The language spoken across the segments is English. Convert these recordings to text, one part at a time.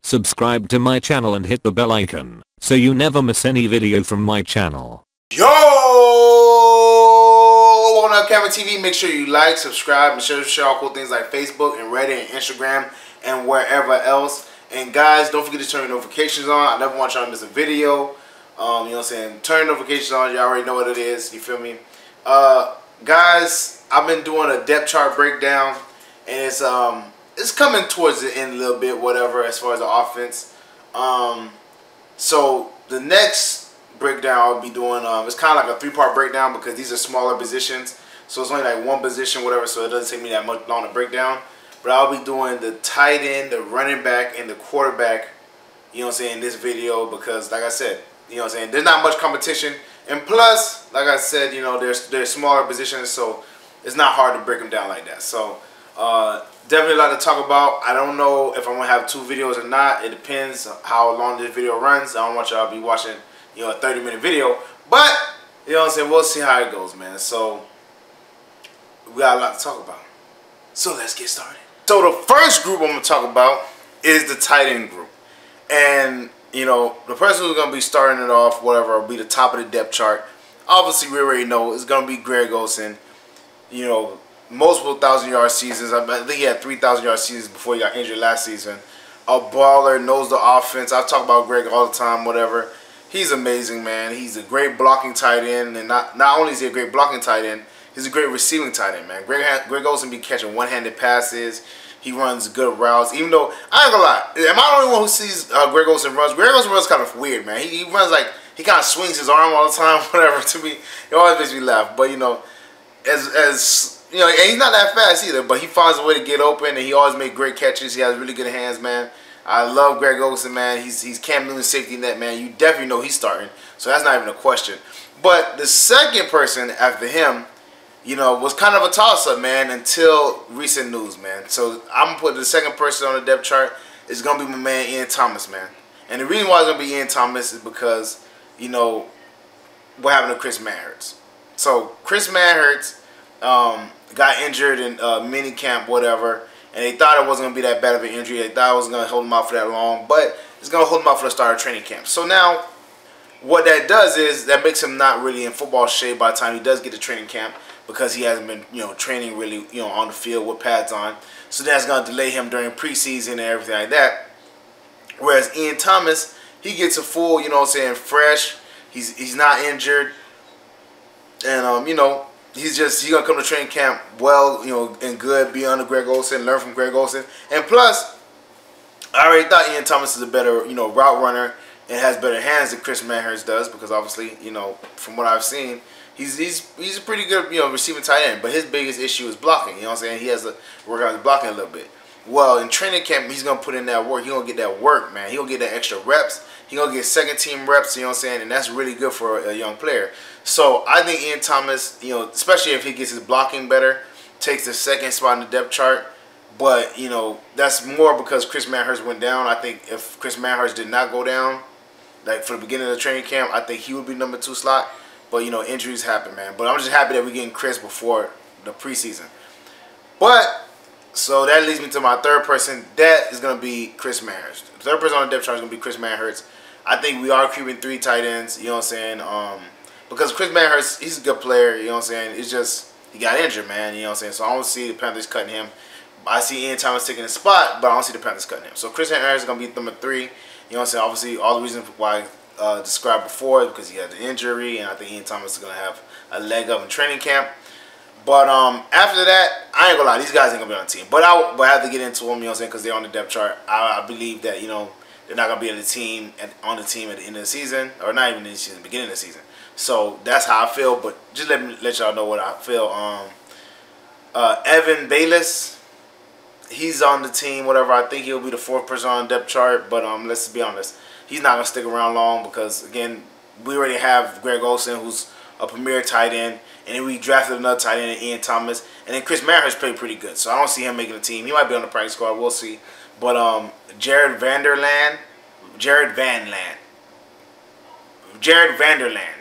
Subscribe to my channel and hit the bell icon so you never miss any video from my channel. Yo! On LCameraTV, make sure you like, subscribe, and share all cool things like Facebook and Reddit and Instagram and wherever else. And guys, don't forget to turn your notifications on. I never want y'all to miss a video. You know what I'm saying? Turn your notifications on. You already know what it is. You feel me? Guys, I've been doing a depth chart breakdown, and it's coming towards the end a little bit, whatever, as far as the offense. So the next breakdown I'll be doing, it's kind of like a three-part breakdown because these are smaller positions. So it's only like one position, whatever, so it doesn't take me that much long to break down. But I'll be doing the tight end, the running back, and the quarterback, you know what I'm saying, in this video because, like I said, you know what I'm saying, there's not much competition. And plus, like I said, you know, there's smaller positions, so it's not hard to break them down like that. So definitely a lot to talk about. I don't know if I'm going to have 2 videos or not. It depends how long this video runs. I don't want y'all to be watching, you know, a 30-minute video. But, you know what I'm saying, we'll see how it goes, man. So we got a lot to talk about. So let's get started. So the first group I'm going to talk about is the tight end group. And, you know, the person who's going to be starting it off, whatever, will be the top of the depth chart. Obviously, we already know it's going to be Greg Olsen. You know, multiple 1,000-yard seasons. I think he had 3,000-yard seasons before he got injured last season. A baller, knows the offense. I talk about Greg all the time, whatever. He's amazing, man. He's a great blocking tight end. And not only is he a great blocking tight end, he's a great receiving tight end, man. Greg Olsen be catching one-handed passes. He runs good routes. Even though, I ain't gonna lie, am I the only one who sees Greg Olsen runs? Greg Olsen runs kind of weird, man. He runs like, he kind of swings his arm all the time, whatever. To me, it always makes me laugh. But, you know, as you know, and he's not that fast either, but he finds a way to get open, and he always makes great catches. He has really good hands, man. I love Greg Olsen, man. He's Cam Newton's safety net, man. You definitely know he's starting, so that's not even a question. But the second person after him, you know, was kind of a toss-up, man, until recent news, man. So I'm going to put the second person on the depth chart. It's going to be my man Ian Thomas, man. And the reason why it's going to be Ian Thomas is because, you know, what happened to Chris Manhertz. So Chris Manhertz got injured in mini camp, whatever, and they thought it wasn't going to be that bad of an injury. They thought it was going to hold him out for that long, but it's going to hold him out for the start of training camp. So now what that does is that makes him not really in football shape by the time he does get to training camp, because he hasn't been, you know, training really, you know, on the field with pads on. So that's going to delay him during preseason and everything like that. Whereas Ian Thomas, he gets a full, you know what I'm saying, fresh. He's not injured. And, you know, he's going to come to training camp well, you know, and good, be under Greg Olsen, learn from Greg Olsen. And plus, I already thought Ian Thomas is a better, you know, route runner and has better hands than Chris Manhertz does, because obviously, you know, from what I've seen, he's a pretty good, you know, receiving tight end, but his biggest issue is blocking. You know what I'm saying? He has to work on his blocking a little bit. Well, in training camp, he's gonna put in that work. He's gonna get that work, man. He'll get that extra reps. He's gonna get second team reps. You know what I'm saying? And that's really good for a young player. So I think Ian Thomas, you know, especially if he gets his blocking better, takes the second spot in the depth chart. But you know, that's more because Chris Manhertz went down. I think if Chris Manhertz did not go down, like for the beginning of the training camp, I think he would be number 2 slot. But, you know, injuries happen, man. But I'm just happy that we're getting Chris before the preseason. But, so that leads me to my third person. That is going to be Chris Manhertz. The third person on the depth chart is going to be Chris Manhertz. I think we are keeping 3 tight ends, you know what I'm saying? Because Chris Manhertz, he's a good player, you know what I'm saying? It's just, he got injured, man, you know what I'm saying? So I don't see the Panthers cutting him. I see Ian Thomas taking his spot, but I don't see the Panthers cutting him. So Chris Manhertz is going to be number 3. You know what I'm saying? Obviously, all the reasons why described before, because he had the injury, and I think Ian Thomas is going to have a leg up in training camp. But after that, I ain't going to lie, these guys ain't going to be on the team. But I have to get into them, you know what I'm saying, because they're on the depth chart. I believe that, you know, they're not going to be on the team at the end of the season, or not even in the season, beginning of the season. So that's how I feel, but just let y'all know what I feel. Evan Bayless, he's on the team, whatever. I think he'll be the 4th person on the depth chart, but let's be honest. He's not going to stick around long because, again, we already have Greg Olsen, who's a premier tight end, and then we drafted another tight end, Ian Thomas, and then Chris Manhertz played pretty good, so I don't see him making the team. He might be on the practice squad, we'll see. But Jared Vanderland,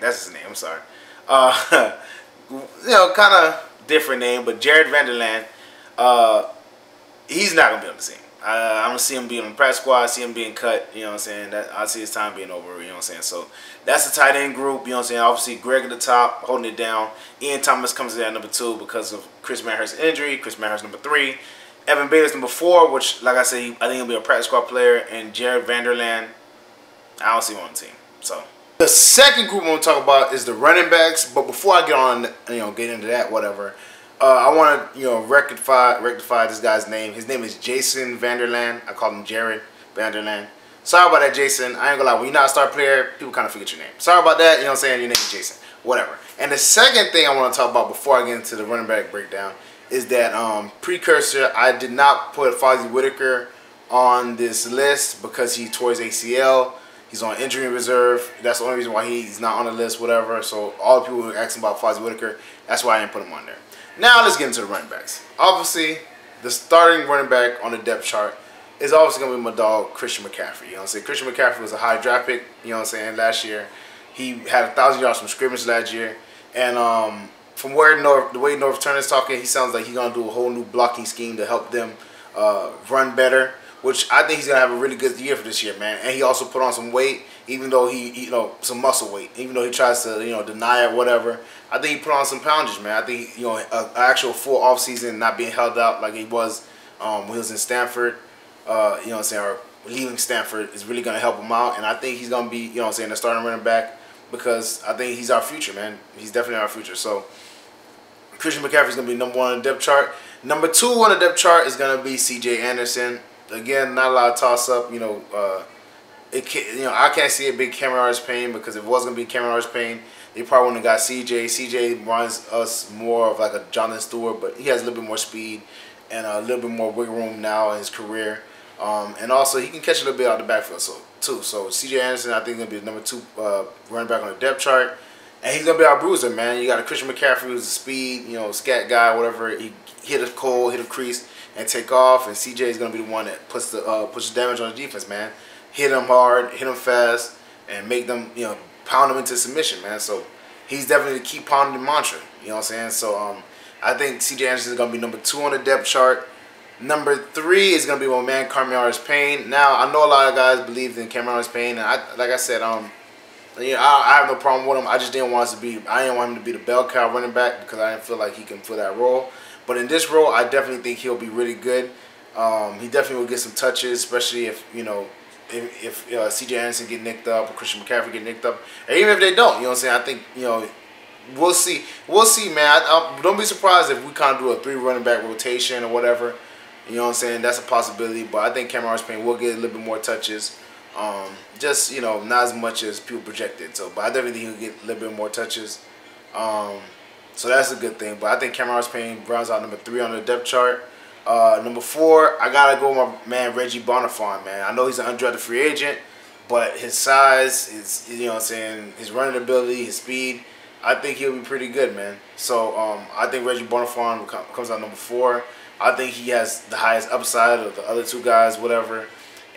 that's his name, I'm sorry. You know, kind of different name, but Jared Vanderland, he's not going to be on the team. I don't see him being on the practice squad. I see him being cut. You know what I'm saying? That I see his time being over. You know what I'm saying? So that's the tight end group. You know what I'm saying? Obviously, Greg at the top, holding it down. Ian Thomas comes in at number 2 because of Chris Manhurst's injury. Chris Manhurst number 3. Evan Bayless number 4, which, like I said, I think he'll be a practice squad player. And Jared Vanderland, I don't see him on the team. So the second group I'm gonna talk about is the running backs. But before I get on, get into that, whatever. I want to, rectify this guy's name. His name is Jason Vanderland. I call him Jared Vanderland. Sorry about that, Jason. I ain't gonna lie. When you're not a star player, people kind of forget your name. Sorry about that. You know what I'm saying? Your name is Jason. Whatever. And the second thing I want to talk about before I get into the running back breakdown is that precursor. I did not put Fozzie Whitaker on this list because he tore his ACL. He's on injury reserve. That's the only reason why he's not on the list, whatever. So all the people who are asking about Fozzie Whitaker, that's why I didn't put him on there. Now let's get into the running backs. Obviously, the starting running back on the depth chart is obviously going to be my dog, Christian McCaffrey. You know what I'm saying? Christian McCaffrey was a high draft pick, you know what I'm saying, last year. He had 1,000 yards from scrimmage last year. And from the way North Turner is talking, he sounds like he's going to do a whole new blocking scheme to help them run better, which I think he's going to have a really good year for this year, man. And he also put on some weight, even though some muscle weight, even though he tries to, deny it, whatever. I think he put on some poundage, man. I think, an actual full offseason, not being held out like he was when he was in Stanford, or leaving Stanford is really going to help him out. And I think he's going to be, the starting running back because I think he's our future, man. He's definitely our future. So Christian McCaffrey's going to be number 1 on the depth chart. Number 2 on the depth chart is going to be C.J. Anderson. Again, not a lot of toss-up, I can't see a big Cameron Artis-Payne because if it was going to be Cameron Artis-Payne, they probably wouldn't have got CJ. CJ reminds us more of like a Jonathan Stewart, but he has a little bit more speed and a little bit more wiggle room now in his career. And also, he can catch a little bit out of the backfield too. So CJ Anderson, I think, is going to be the number 2 running back on the depth chart. And he's going to be our bruiser, man. You got a Christian McCaffrey who's a speed, scat guy, whatever. He hit a hole, hit a crease, and take off. And CJ is going to be the one that puts damage on the defense, man. Hit them hard, hit them fast, and make them, pound them into submission, man. So he's definitely the keep pounding mantra. You know what I'm saying? So I think C.J. Anderson is going to be number 2 on the depth chart. Number 3 is going to be my man, Cameron Artis-Payne. Now, I know a lot of guys believed in Cameron Artis-Payne. And like I said, I have no problem with him. I just didn't want him to be the bell cow running back because I didn't feel like he can fill that role. But in this role, I definitely think he'll be really good. He definitely will get some touches, especially if, if C.J. Anderson get nicked up or Christian McCaffrey get nicked up, and even if they don't, you know what I'm saying? I think, we'll see. We'll see, man. Don't be surprised if we kind of do a 3 running back rotation or whatever. You know what I'm saying? That's a possibility, but I think Cameron Artis-Payne will get a little bit more touches. Just, not as much as people projected. So, but I definitely think he'll get a little bit more touches. So that's a good thing. But I think Cameron Artis-Payne rounds out number 3 on the depth chart. Number 4, I gotta go with my man Reggie Bonifant, man. I know he's an undrafted free agent, but his size, his his running ability, his speed, I think he'll be pretty good, man. So I think Reggie Bonifant comes out number 4. I think he has the highest upside of the other 2 guys, whatever.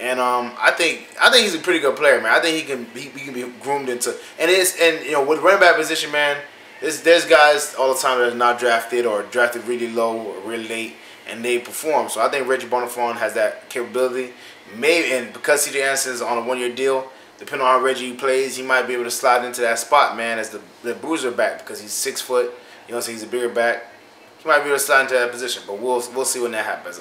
And I think he's a pretty good player, man. I think he can be groomed into with running back position, man. There's guys all the time that are not drafted or drafted really low or really late, and they perform. So I think Reggie Bonifant has that capability. Maybe, and because C.J. Anderson is on a 1-year deal, depending on how Reggie plays, he might be able to slide into that spot, man, as the bruiser back because he's 6 foot. So he's a bigger back. He might be able to slide into that position, but we'll see when that happens.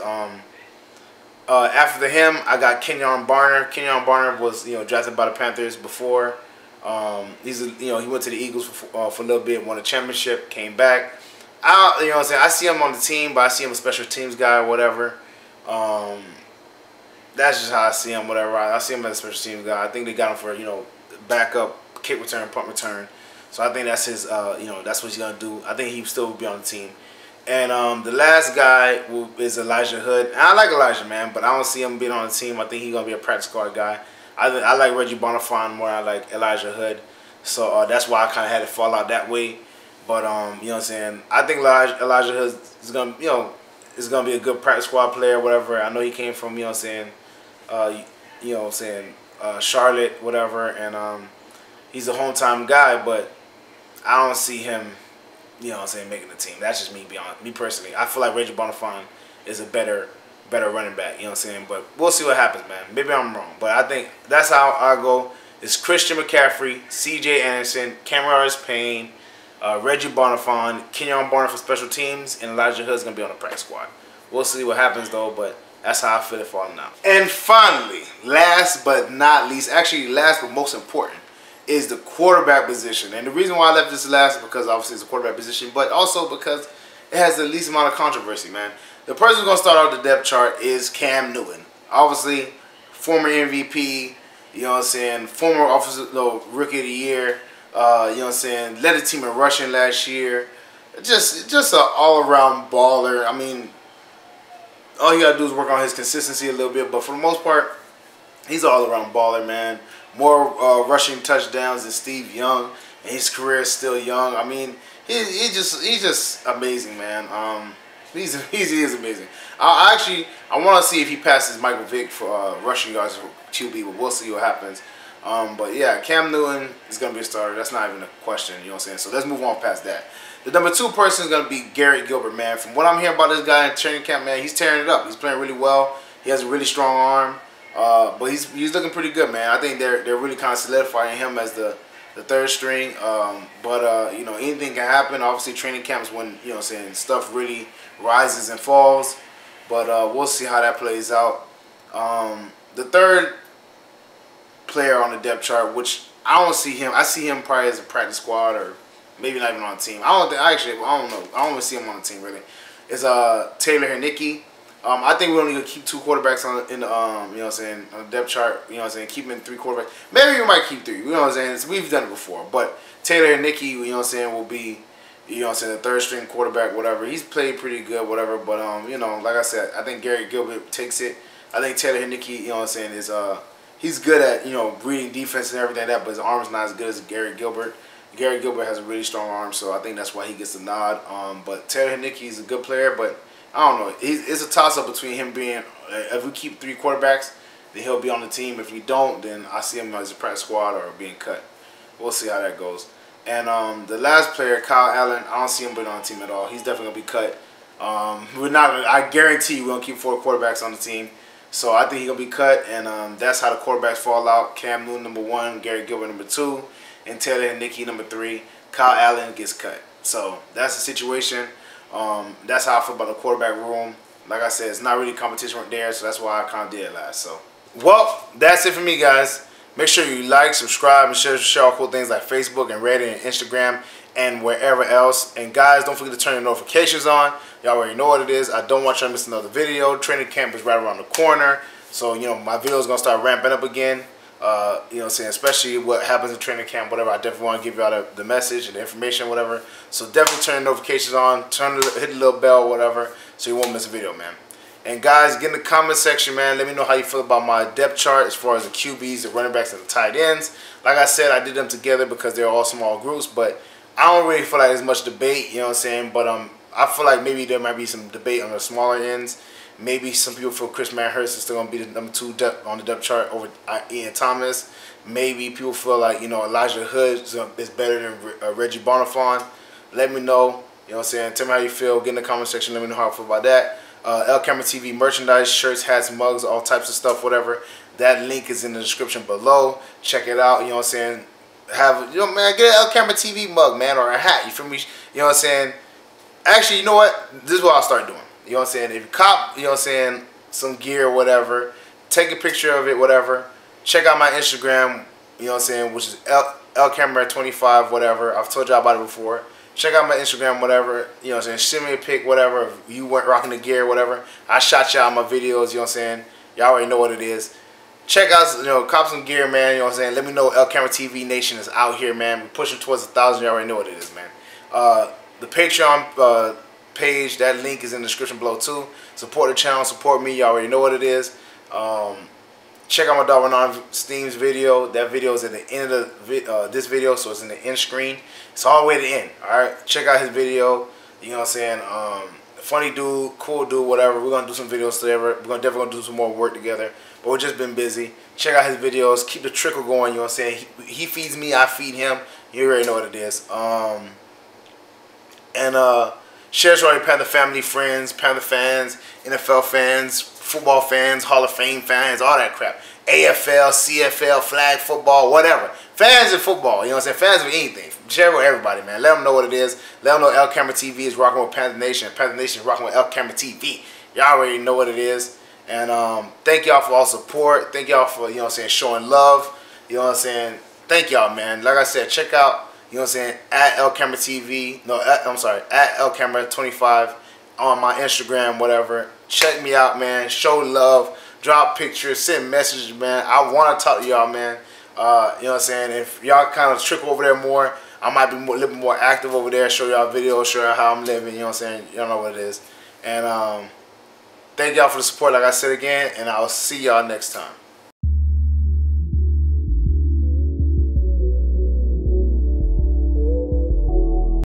After him, I got Kenyon Barner. Kenyon Barner was drafted by the Panthers before. He went to the Eagles for a little bit, won a championship, came back. I see him on the team, but I see him a special teams guy or whatever. That's just how I see him, whatever. I see him as a special teams guy. I think they got him for, backup, kick return, punt return. So I think that's his, that's what he's going to do. I think he still will be on the team. And the last guy is Elijah Hood. And I like Elijah, man, but I don't see him being on the team. I think he's going to be a practice squad guy. I like Reggie Bonifant more than I like Elijah Hood. So that's why I kind of had it fall out that way. But, you know what I'm saying, I think Elijah Hood is going to, is going to be a good practice squad player, whatever. I know he came from, Charlotte, whatever. And he's a hometown guy, but I don't see him, making the team. That's just me personally. I feel like Reggie Bonifant is a better better running back. You know what I'm saying? But we'll see what happens, man. Maybe I'm wrong, but I think that's how I go. It's Christian McCaffrey, C.J. Anderson, Cameron Payne, Reggie Bonifant, Kenyon Barner for special teams, and Elijah Hood's gonna be on the practice squad. We'll see what happens though, but that's how I feel it falling out. And finally, last but not least, actually last but most important, is the quarterback position. And the reason why I left this last is because obviously it's a quarterback position, but also because it has the least amount of controversy, man. The person who's gonna start out the depth chart is Cam Newton. Obviously, former MVP, you know what I'm saying, former offensive rookie of the year, you know what I'm saying, led the team in rushing last year. Just an all-around baller. I mean, all you gotta do is work on his consistency a little bit, but for the most part, he's an all-around baller, man. More rushing touchdowns than Steve Young, and his career is still young. I mean, he's just amazing, man. He is amazing. I want to see if he passes Michael Vick for rushing yards for QB, but we'll see what happens. But yeah, Cam Newton is gonna be a starter. That's not even a question. You know what I'm saying? So let's move on past that. The number 2 person is gonna be Garrett Gilbert, man. From what I'm hearing about this guy in training camp, man, he's tearing it up. He's playing really well. He has a really strong arm. But he's looking pretty good, man. I think they're really kind of solidifying him as the 3rd string. You know, anything can happen. Obviously, training camps when, you know what I'm saying, stuff really rises and falls. But we'll see how that plays out. The 3rd player on the depth chart, which I don't see him. I see him probably as a practice squad or maybe not even on the team. I don't know. I don't even see him on the team really. Is Taylor Heinicke. I think we're only gonna keep 2 quarterbacks on you know what I'm saying, on the depth chart. You know what I'm saying, keeping 3 quarterbacks. Maybe we might keep 3. You know what I'm saying. So we've done it before, but Taylor Heinicke, you know what I'm saying, will be, you know what I'm saying, the 3rd string quarterback, whatever. He's played pretty good, whatever. But you know, like I said, I think Garrett Gilbert takes it. I think Taylor Heinicke, you know what I'm saying, is he's good at, you know, reading defense and everything like that, but his arm's not as good as Garrett Gilbert. Garrett Gilbert has a really strong arm, so I think that's why he gets the nod. But Taylor Heinicke is a good player, but I don't know. It's a toss-up between him being, if we keep 3 quarterbacks, then he'll be on the team. If we don't, then I see him as a practice squad or being cut. We'll see how that goes. And the last player, Kyle Allen, I don't see him being on the team at all. He's definitely going to be cut. I guarantee we're going to keep 4 quarterbacks on the team. So I think he's going to be cut, and that's how the quarterbacks fall out. Cam Newton, number 1, Garrett Gilbert, number 2, and Taylor Heinicke, number 3. Kyle Allen gets cut. So that's the situation. That's how I feel about the quarterback room. Like I said, it's not really competition right there, so that's why I kind of did it last. So, well, that's it for me, guys. Make sure you like, subscribe, and share all cool things like Facebook and Reddit and Instagram and wherever else. And guys, don't forget to turn your notifications on. Y'all already know what it is. I don't want y'all to miss another video. Training camp is right around the corner, so you know my videos gonna start ramping up again. You know what I'm saying, especially what happens in training camp, whatever. I definitely want to give y'all the message and the information, whatever. So definitely turn the notifications on, hit the little bell, whatever, so you won't miss a video, man. And guys, get in the comment section, man. Let me know how you feel about my depth chart as far as the QBs, the running backs, and the tight ends. Like I said, I did them together because they're all small groups, but I don't really feel like there's much debate, you know what I'm saying? But I feel like maybe there might be some debate on the smaller ends. Maybe some people feel Chris Manhurst is still going to be the number 2 on the depth chart over Ian Thomas. Maybe people feel like, you know, Elijah Hood is better than Reggie Bonifant. Let me know. You know what I'm saying? Tell me how you feel. Get in the comment section. Let me know how I feel about that. LCameraTV merchandise, shirts, hats, mugs, all types of stuff, whatever. That link is in the description below. Check it out. You know what I'm saying? Man, get an LCameraTV mug, man, or a hat. You feel me? You know what I'm saying? Actually, you know what? This is what I'll start doing. You know what I'm saying? If you cop, you know what I'm saying, some gear or whatever, take a picture of it, whatever. Check out my Instagram, you know what I'm saying, which is LCamera25, whatever. I've told y'all about it before. Check out my Instagram, whatever. You know what I'm saying? Send me a pic, whatever. If you weren't rocking the gear, whatever. I shot y'all my videos, you know what I'm saying? Y'all already know what it is. Check out, you know, cop some gear, man. You know what I'm saying? Let me know LCameraTV Nation is out here, man. We're pushing towards 1,000. Y'all already know what it is, man. The Patreon page, that link is in the description below too. Support the channel, support me. You already know what it is. Check out my dog Renan Steam's video. That video is at the end of this video, so it's in the end screen. It's all the way to the end. Alright, check out his video. You know what I'm saying? Funny dude, cool dude, whatever. We're gonna do some videos together. We're definitely gonna do some more work together. But we've just been busy. Check out his videos. Keep the trickle going. You know what I'm saying? He feeds me, I feed him. You already know what it is. Share to all your Panther family, friends, Panther fans, NFL fans, football fans, Hall of Fame fans, all that crap. AFL, CFL, flag football, whatever. Fans of football, you know what I'm saying? Fans of anything. Share it with everybody, man. Let them know what it is. Let them know LCameraTV is rocking with Panther Nation. Panther Nation is rocking with LCameraTV. Y'all already know what it is. And thank y'all for all support. Thank y'all for, you know what I'm saying, showing love. You know what I'm saying? Thank y'all, man. Like I said, check out, you know what I'm saying, at LCameraTV. No, I'm sorry, at LCamera25 on my Instagram, whatever. Check me out, man. Show love. Drop pictures. Send messages, man. I want to talk to y'all, man. You know what I'm saying? If y'all kind of trickle over there more, I might be a little bit more active over there. Show y'all videos. Show y'all how I'm living. You know what I'm saying? Y'all know what it is. And thank y'all for the support, like I said again. And I'll see y'all next time.